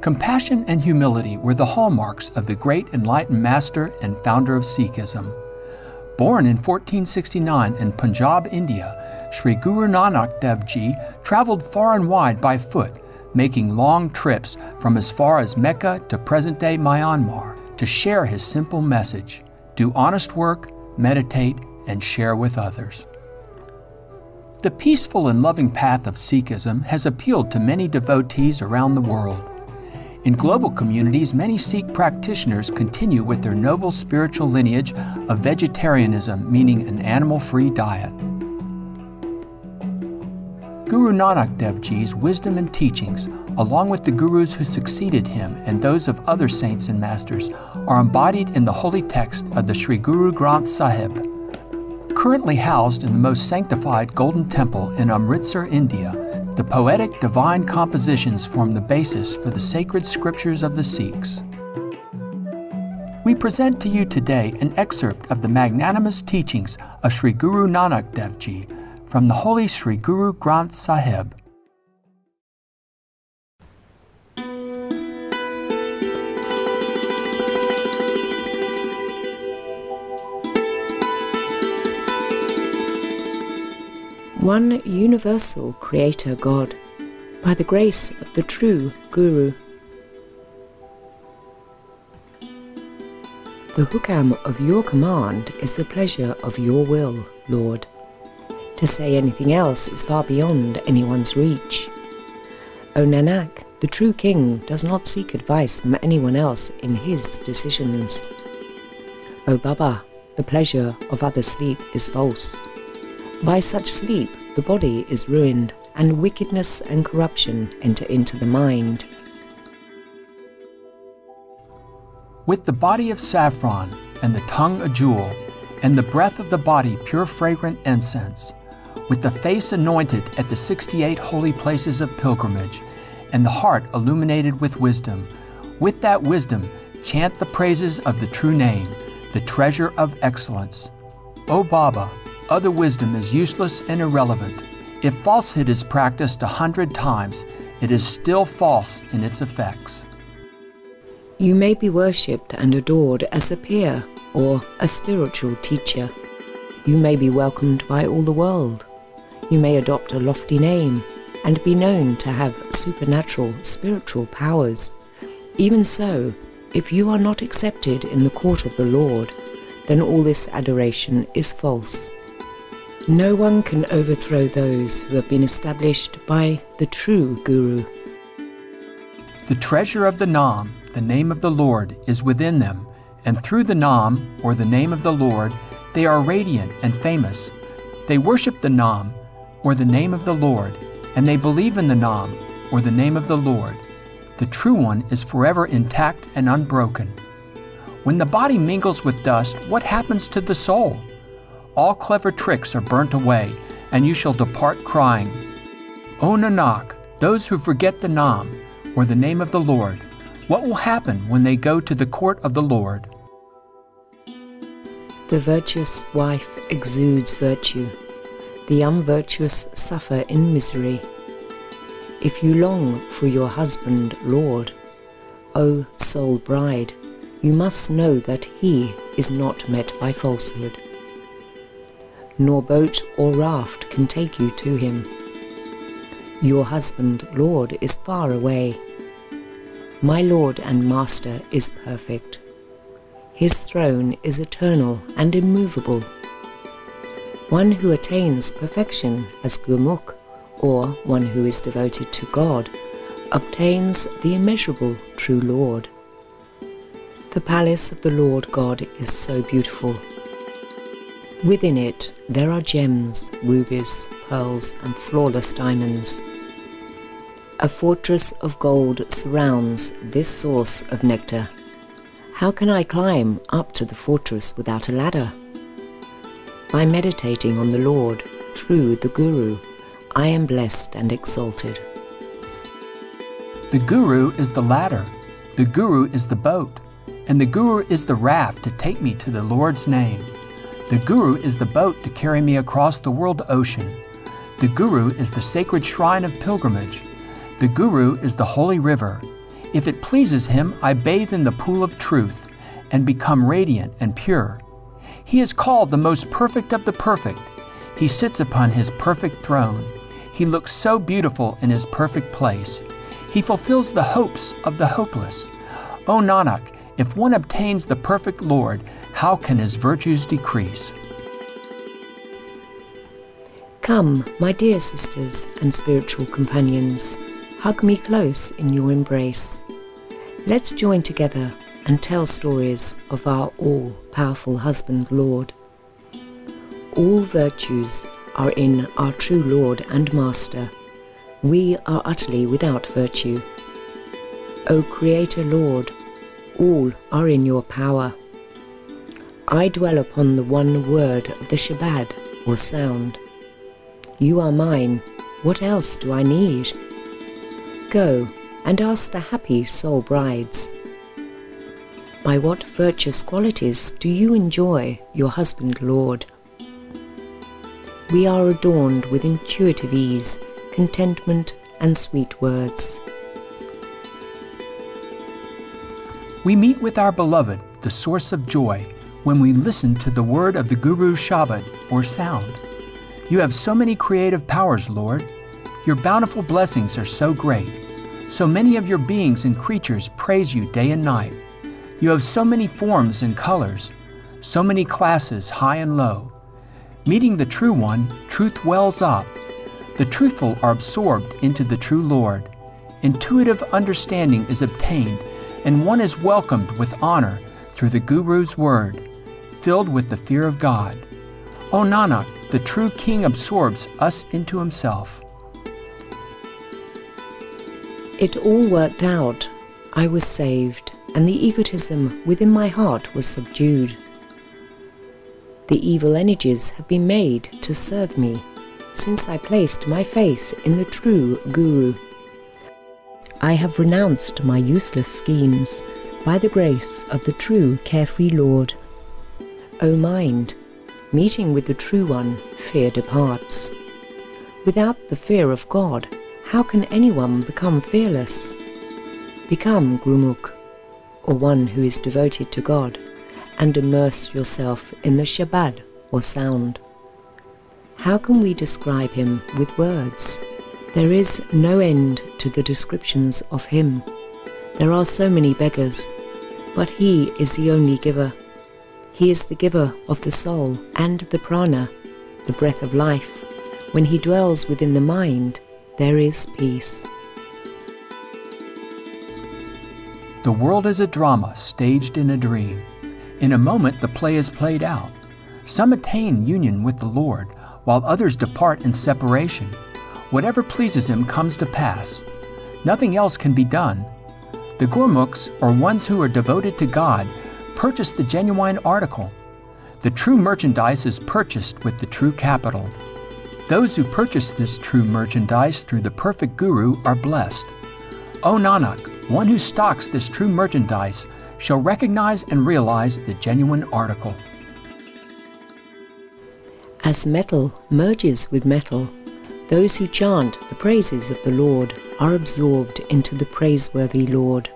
Compassion and humility were the hallmarks of the great enlightened master and founder of Sikhism. Born in 1469 in Punjab, India, Sri Guru Nanak Dev Ji traveled far and wide by foot, making long trips from as far as Mecca to present-day Myanmar to share his simple message: do honest work, meditate, and share with others. The peaceful and loving path of Sikhism has appealed to many devotees around the world. In global communities, many Sikh practitioners continue with their noble spiritual lineage of vegetarianism, meaning an animal-free diet. Guru Nanak Dev Ji's wisdom and teachings, along with the gurus who succeeded him and those of other saints and masters, are embodied in the holy text of the Sri Guru Granth Sahib. Currently housed in the most sanctified Golden Temple in Amritsar, India, the poetic divine compositions form the basis for the sacred scriptures of the Sikhs. We present to you today an excerpt of the magnanimous teachings of Sri Guru Nanak Dev Ji from the Holy Sri Guru Granth Sahib. One universal Creator God, by the grace of the true Guru. The hukam of your command is the pleasure of your will, Lord. To say anything else is far beyond anyone's reach. O Nanak, the true King does not seek advice from anyone else in his decisions. O Baba, the pleasure of other sleep is false. By such sleep, the body is ruined, and wickedness and corruption enter into the mind. With the body of saffron, and the tongue a jewel, and the breath of the body pure fragrant incense, with the face anointed at the 68 holy places of pilgrimage, and the heart illuminated with wisdom, with that wisdom chant the praises of the true name, the treasure of excellence. O Baba, other wisdom is useless and irrelevant. If falsehood is practiced 100 times, it is still false in its effects. You may be worshipped and adored as a peer or a spiritual teacher. You may be welcomed by all the world. You may adopt a lofty name and be known to have supernatural spiritual powers. Even so, if you are not accepted in the court of the Lord, then all this adoration is false. No one can overthrow those who have been established by the true Guru. The treasure of the Nam, the name of the Lord, is within them, and through the Nam, or the name of the Lord, they are radiant and famous. They worship the Nam, or the name of the Lord, and they believe in the Nam, or the name of the Lord. The true one is forever intact and unbroken. When the body mingles with dust, what happens to the soul? All clever tricks are burnt away, and you shall depart crying. O Nanak, those who forget the Nam, or the name of the Lord, what will happen when they go to the court of the Lord? The virtuous wife exudes virtue. The unvirtuous suffer in misery. If you long for your husband, Lord, O soul bride, you must know that he is not met by falsehood. Nor boat or raft can take you to him. Your husband, Lord, is far away. My Lord and Master is perfect. His throne is eternal and immovable. One who attains perfection as Gurmukh, or one who is devoted to God, obtains the immeasurable true Lord. The palace of the Lord God is so beautiful. Within it there are gems, rubies, pearls, and flawless diamonds. A fortress of gold surrounds this source of nectar. How can I climb up to the fortress without a ladder? By meditating on the Lord through the Guru, I am blessed and exalted. The Guru is the ladder, the Guru is the boat, and the Guru is the raft to take me to the Lord's name. The Guru is the boat to carry me across the world ocean. The Guru is the sacred shrine of pilgrimage. The Guru is the holy river. If it pleases him, I bathe in the pool of truth and become radiant and pure. He is called the most perfect of the perfect. He sits upon his perfect throne. He looks so beautiful in his perfect place. He fulfills the hopes of the hopeless. O Nanak, if one obtains the perfect Lord, how can his virtues decrease? Come, my dear sisters and spiritual companions, hug me close in your embrace. Let's join together and tell stories of our all-powerful husband, Lord. All virtues are in our true Lord and Master. We are utterly without virtue. O Creator Lord, all are in your power. I dwell upon the one word of the Shabad, or sound. You are mine, what else do I need? Go and ask the happy soul brides. By what virtuous qualities do you enjoy your husband, Lord? We are adorned with intuitive ease, contentment, and sweet words. We meet with our beloved, the source of joy, when we listen to the word of the Guru's Shabad, or sound. You have so many creative powers, Lord. Your bountiful blessings are so great. So many of your beings and creatures praise you day and night. You have so many forms and colors, so many classes high and low. Meeting the true one, truth wells up. The truthful are absorbed into the true Lord. Intuitive understanding is obtained, and one is welcomed with honor through the Guru's word, filled with the fear of God. O Nanak, the true King absorbs us into himself. It all worked out. I was saved, and the egotism within my heart was subdued. The evil energies have been made to serve me, since I placed my faith in the true Guru. I have renounced my useless schemes by the grace of the true carefree Lord. O mind, meeting with the true one, fear departs. Without the fear of God, how can anyone become fearless? Become Gurmukh, or one who is devoted to God, and immerse yourself in the Shabad, or sound. How can we describe him with words? There is no end to the descriptions of him. There are so many beggars, but he is the only giver. He is the giver of the soul and the prana, the breath of life. When he dwells within the mind, there is peace. The world is a drama staged in a dream. In a moment the play is played out. Some attain union with the Lord, while others depart in separation. Whatever pleases him comes to pass. Nothing else can be done. The Gurmukhs, or ones who are devoted to God, purchase the genuine article. The true merchandise is purchased with the true capital. Those who purchase this true merchandise through the perfect Guru are blessed. O Nanak, one who stocks this true merchandise shall recognize and realize the genuine article. As metal merges with metal, those who chant the praises of the Lord are absorbed into the praiseworthy Lord.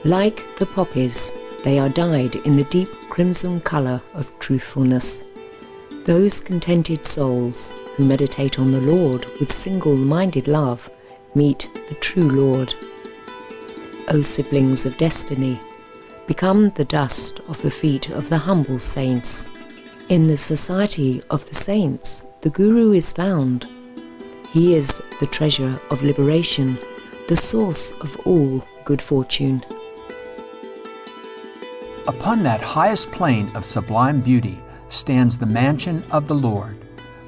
Like the poppies, they are dyed in the deep crimson color of truthfulness. Those contented souls who meditate on the Lord with single-minded love meet the true Lord. O siblings of destiny, become the dust of the feet of the humble saints. In the society of the saints, the Guru is found. He is the treasure of liberation, the source of all good fortune. Upon that highest plane of sublime beauty stands the mansion of the Lord.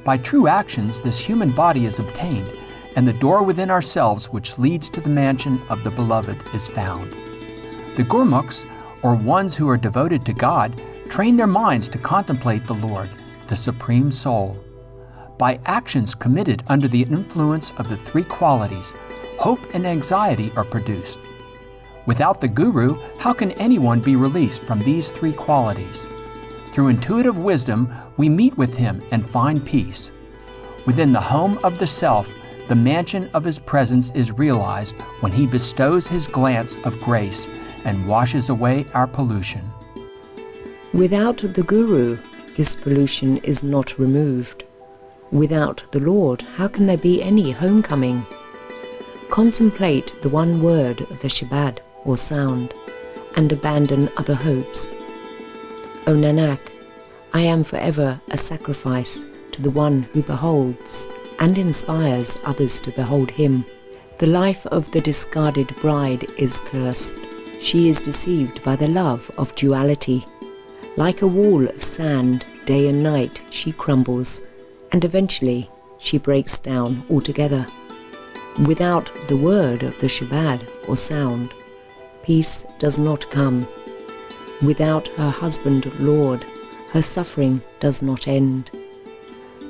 By true actions this human body is obtained, and the door within ourselves which leads to the mansion of the Beloved is found. The Gurmukhs, or ones who are devoted to God, train their minds to contemplate the Lord, the Supreme Soul. By actions committed under the influence of the three qualities, hope and anxiety are produced. Without the Guru, how can anyone be released from these three qualities? Through intuitive wisdom, we meet with him and find peace. Within the home of the self, the mansion of His presence is realized when He bestows His glance of grace and washes away our pollution. Without the Guru, this pollution is not removed. Without the Lord, how can there be any homecoming? Contemplate the one word of the Shabad or sound, and abandon other hopes. O Nanak, I am forever a sacrifice to the one who beholds and inspires others to behold him. The life of the discarded bride is cursed. She is deceived by the love of duality. Like a wall of sand, day and night she crumbles, and eventually she breaks down altogether. Without the word of the Shabad or sound, peace does not come. Without her husband Lord, her suffering does not end.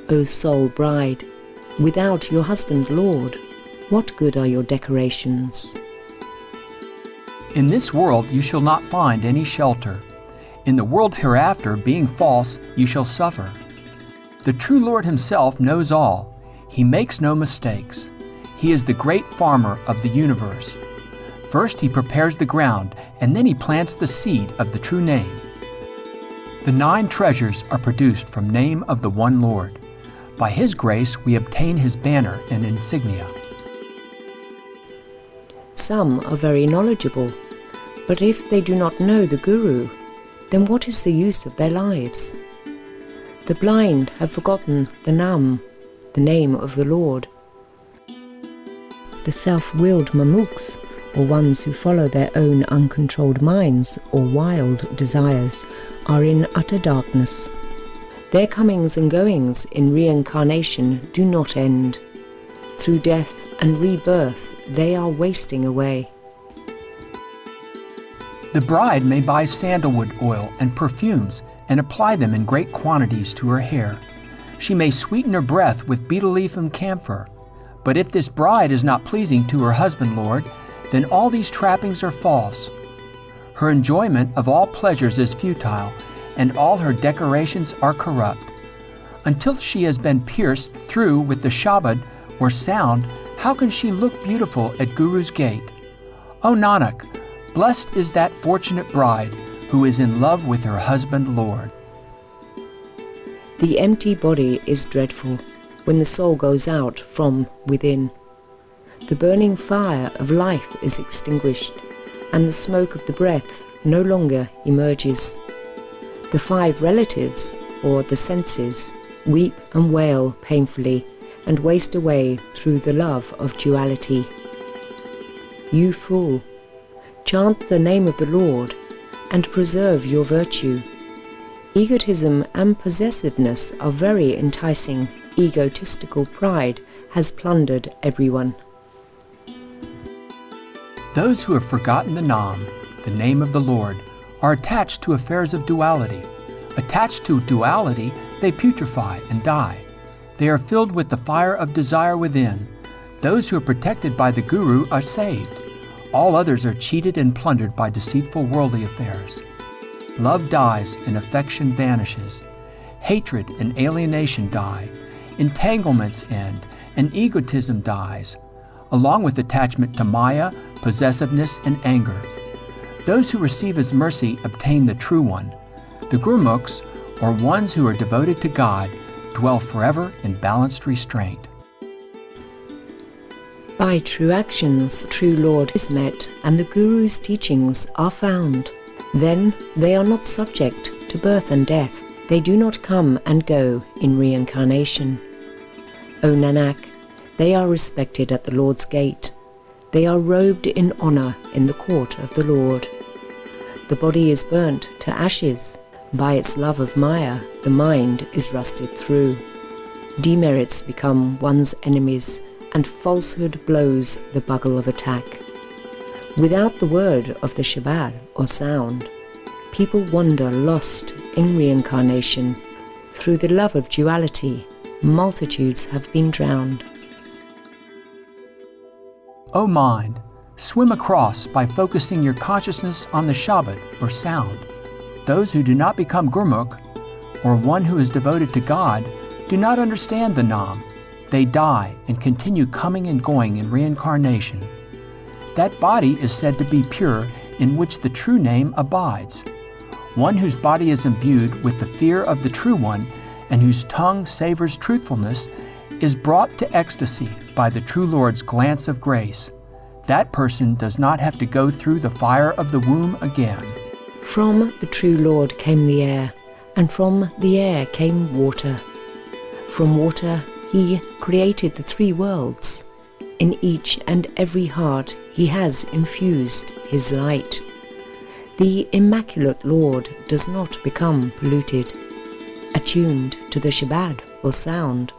O soul bride, without your husband Lord, what good are your decorations? In this world you shall not find any shelter. In the world hereafter, being false, you shall suffer. The true Lord Himself knows all. He makes no mistakes. He is the great farmer of the universe. First He prepares the ground, and then He plants the seed of the true name. The 9 treasures are produced from name of the one Lord. By His grace we obtain His banner and insignia. Some are very knowledgeable, but if they do not know the Guru, then what is the use of their lives? The blind have forgotten the Nam, the name of the Lord. The self-willed mamuks, or ones who follow their own uncontrolled minds or wild desires, are in utter darkness. Their comings and goings in reincarnation do not end. Through death and rebirth they are wasting away. The bride may buy sandalwood oil and perfumes and apply them in great quantities to her hair. She may sweeten her breath with betel leaf and camphor. But if this bride is not pleasing to her husband Lord, then all these trappings are false. Her enjoyment of all pleasures is futile, and all her decorations are corrupt. Until she has been pierced through with the Shabad or sound, how can she look beautiful at Guru's gate? O Nanak, blessed is that fortunate bride who is in love with her husband Lord. The empty body is dreadful when the soul goes out from within. The burning fire of life is extinguished, and the smoke of the breath no longer emerges. The 5 relatives, or the senses, weep and wail painfully and waste away through the love of duality. You fool, chant the name of the Lord and preserve your virtue. Egotism and possessiveness are very enticing. Egotistical pride has plundered everyone. Those who have forgotten the Nam, the name of the Lord, are attached to affairs of duality. Attached to duality, they putrefy and die. They are filled with the fire of desire within. Those who are protected by the Guru are saved. All others are cheated and plundered by deceitful worldly affairs. Love dies and affection vanishes. Hatred and alienation die. Entanglements end, and egotism dies, along with attachment to Maya, possessiveness, and anger. Those who receive His mercy obtain the true one. The Gurmukhs, or ones who are devoted to God, dwell forever in balanced restraint. By true actions, true Lord is met, and the Guru's teachings are found. Then they are not subject to birth and death. They do not come and go in reincarnation. O Nanak, they are respected at the Lord's gate. They are robed in honor in the court of the Lord. The body is burnt to ashes. By its love of Maya, the mind is rusted through. Demerits become one's enemies, and falsehood blows the bugle of attack. Without the word of the Shabad or sound, people wander lost in reincarnation. Through the love of duality, multitudes have been drowned. O mind, swim across by focusing your consciousness on the Shabad or sound. Those who do not become Gurmukh, or one who is devoted to God, do not understand the Nam. they die and continue coming and going in reincarnation. That body is said to be pure, in which the true name abides. One whose body is imbued with the fear of the True One and whose tongue savors truthfulness is brought to ecstasy by the true Lord's glance of grace. That person does not have to go through the fire of the womb again. From the true Lord came the air, and from the air came water. From water he created the three worlds. In each and every heart he has infused his light. The immaculate Lord does not become polluted. Attuned to the Shabbat or sound,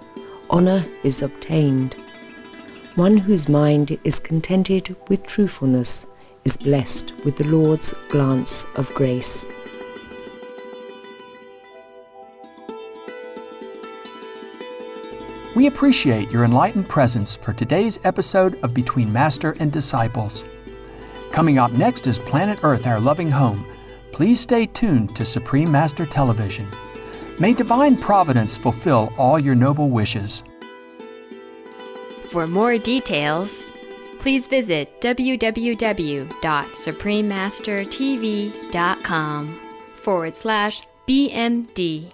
honor is obtained. One whose mind is contented with truthfulness is blessed with the Lord's glance of grace. We appreciate your enlightened presence for today's episode of Between Master and Disciples. Coming up next is Planet Earth, Our Loving Home. Please stay tuned to Supreme Master Television. May divine providence fulfill all your noble wishes. For more details, please visit www.suprememastertv.com/BMD.